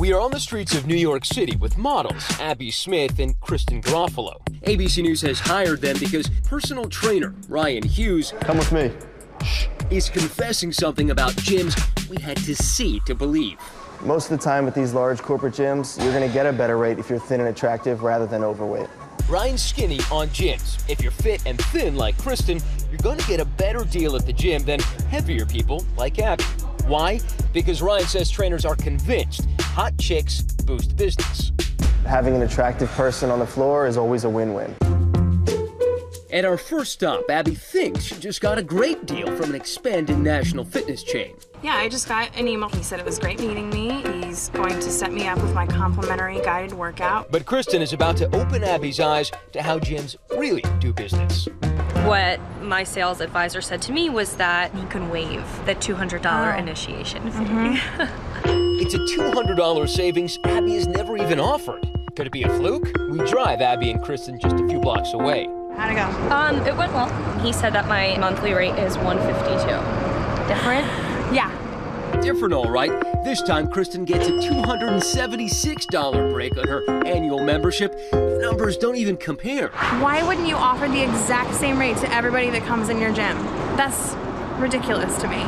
We are on the streets of New York City with models Abby Smith and Kristen Garofalo. ABC News has hired them because personal trainer Ryan Hughes, come with me, is confessing something about gyms we had to see to believe. Most of the time with these large corporate gyms, you're going to get a better rate if you're thin and attractive rather than overweight. Ryan's skinny on gyms. If you're fit and thin like Kristen, you're going to get a better deal at the gym than heavier people like Abby. Why? Because Ryan says trainers are convinced hot chicks boost business. Having an attractive person on the floor is always a win-win. At our first stop, Abby thinks she just got a great deal from an expanding national fitness chain. Yeah, I just got an email. He said it was great meeting me. He's going to set me up with my complimentary guided workout. But Kristen is about to open Abby's eyes to how gyms really do business. What my sales advisor said to me was that you can waive the $200 initiation fee. It's a $200 savings Abby has never even offered. Could it be a fluke? We drive Abby and Kristen just a few blocks away. How'd it go? It went well. He said that my monthly rate is $152. Different? Yeah. Different, all right. This time, Kristen gets a $276 break on her annual membership. The numbers don't even compare. Why wouldn't you offer the exact same rate to everybody that comes in your gym? That's ridiculous to me.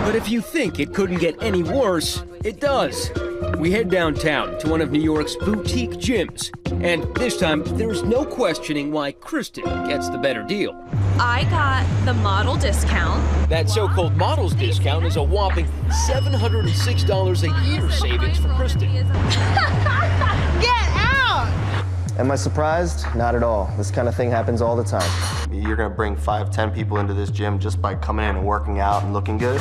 But if you think it couldn't get any worse, it does. We head downtown to one of New York's boutique gyms. And this time, there's no questioning why Kristen gets the better deal. I got the model discount. That so-called models discount is a whopping $706 a year savings for Kristen. Get out! Am I surprised? Not at all. This kind of thing happens all the time. You're gonna bring 5, 10 people into this gym just by coming in and working out and looking good,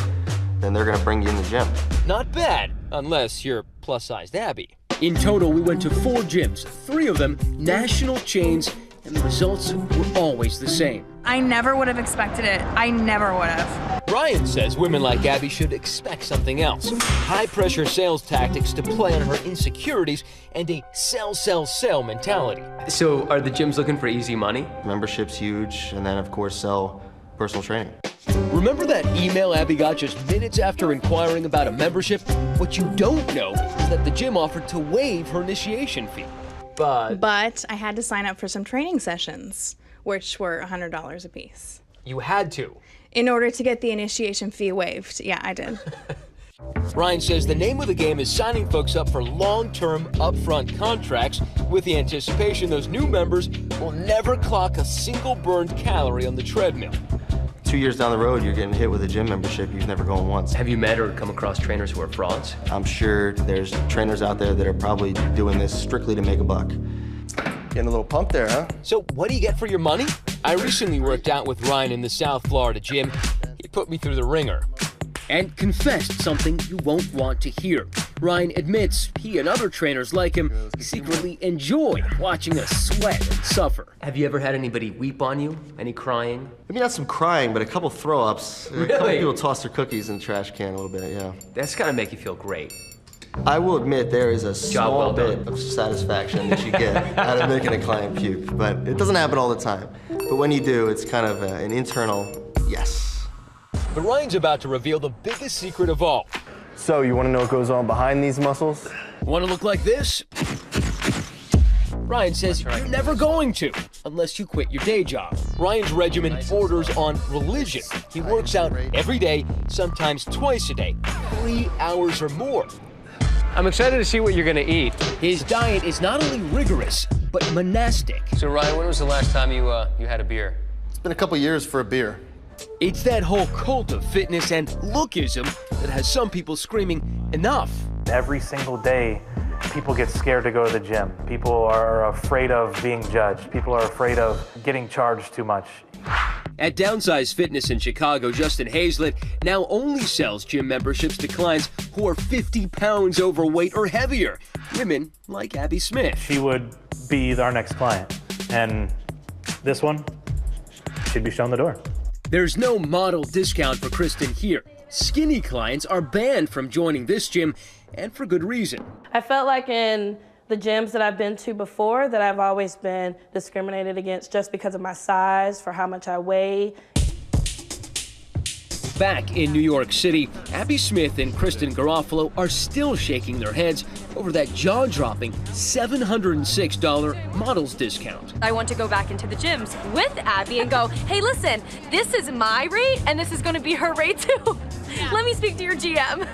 then they're gonna bring you in the gym. Not bad, unless you're plus-sized Abby. In total, we went to 4 gyms, 3 of them national chains, and the results were always the same. I never would have expected it. I never would have. Ryan says women like Abby should expect something else. High-pressure sales tactics to play on her insecurities and a sell, sell, sell mentality. So are the gyms looking for easy money? Membership's huge, and then of course sell personal training. Remember that email Abby got just minutes after inquiring about a membership? What you don't know is that the gym offered to waive her initiation fee. But I had to sign up for some training sessions, which were $100 a piece. You had to. In order to get the initiation fee waived. Yeah, I did. Ryan says the name of the game is signing folks up for long-term, upfront contracts with the anticipation those new members will never clock a single burned calorie on the treadmill. 2 years down the road, you're getting hit with a gym membership you've never gone once. Have you met or come across trainers who are frauds? I'm sure there's trainers out there that are probably doing this strictly to make a buck. Getting a little pumped there, huh? So what do you get for your money? I recently worked out with Ryan in the South Florida gym. He put me through the ringer and confessed something you won't want to hear. Ryan admits he and other trainers like him secretly enjoy watching us sweat and suffer. Have you ever had anybody weep on you? Any crying? Maybe not some crying, but a couple throw-ups. Really? A couple people toss their cookies in the trash can a little bit, yeah. That's gotta make you feel great. I will admit there is a Job well small bit done. of satisfaction that you get out of making a client puke, but it doesn't happen all the time. But when you do, it's kind of an internal yes. But Ryan's about to reveal the biggest secret of all. So, you want to know what goes on behind these muscles? Want to look like this? Ryan says you're never going to, unless you quit your day job. Ryan's regimen borders on religion. He works out every day, sometimes twice a day, 3 hours or more. I'm excited to see what you're gonna eat. His diet is not only rigorous, but monastic. So Ryan, when was the last time you had a beer? It's been a couple years for a beer. It's that whole cult of fitness and lookism that has some people screaming, enough. Every single day, people get scared to go to the gym. People are afraid of being judged. People are afraid of getting charged too much. At Downsize Fitness in Chicago, Justin Hazlett now only sells gym memberships to clients who are 50 pounds overweight or heavier. Women like Abby Smith. She would be our next client. And this one, she'd be shown the door. There's no model discount for Kristen here. Skinny clients are banned from joining this gym, and for good reason. I felt like in the gyms that I've been to before that I've always been discriminated against just because of my size, for how much I weigh. Back in New York City, Abby Smith and Kristen Garofalo are still shaking their heads over that jaw-dropping $706 models discount. I want to go back into the gyms with Abby and go, hey, listen, this is my rate and this is going to be her rate too. Yeah. Let me speak to your GM.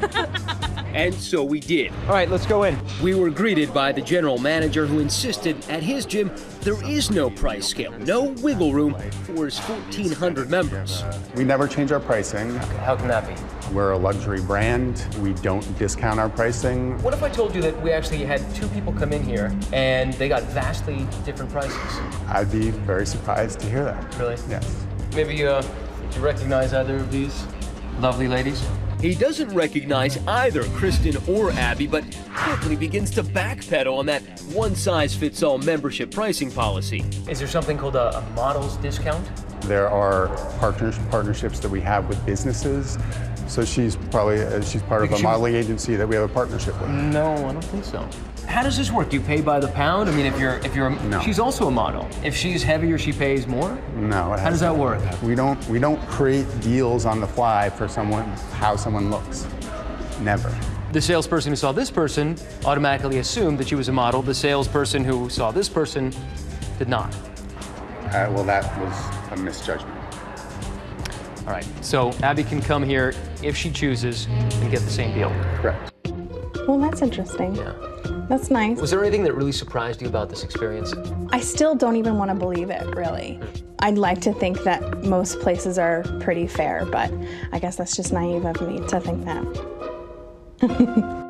And so we did. All right, let's go in. We were greeted by the general manager who insisted at his gym there is no price scale, no wiggle room for his 1,400 members. We never change our pricing. How can that be? We're a luxury brand. We don't discount our pricing. What if I told you that we actually had 2 people come in here and they got vastly different prices? I'd be very surprised to hear that. Really? Yes. Maybe do you recognize either of these lovely ladies? He doesn't recognize either Kristen or Abby, but quickly begins to backpedal on that one-size-fits-all membership pricing policy. Is there something called a model's discount? There are partnerships that we have with businesses. So she's probably part of a modeling agency that we have a partnership with. No, I don't think so. How does this work? Do you pay by the pound? I mean, if you're No. She's also a model. If she's heavier, she pays more? No. How does that work? We don't create deals on the fly for how someone looks. Never. The salesperson who saw this person automatically assumed that she was a model. The salesperson who saw this person did not. Well, that was a misjudgment. All right, so Abby can come here if she chooses and get the same deal. Correct. Well, that's interesting. Yeah. That's nice. Was there anything that really surprised you about this experience? I still don't even want to believe it, really. I'd like to think that most places are pretty fair, but I guess that's just naive of me to think that.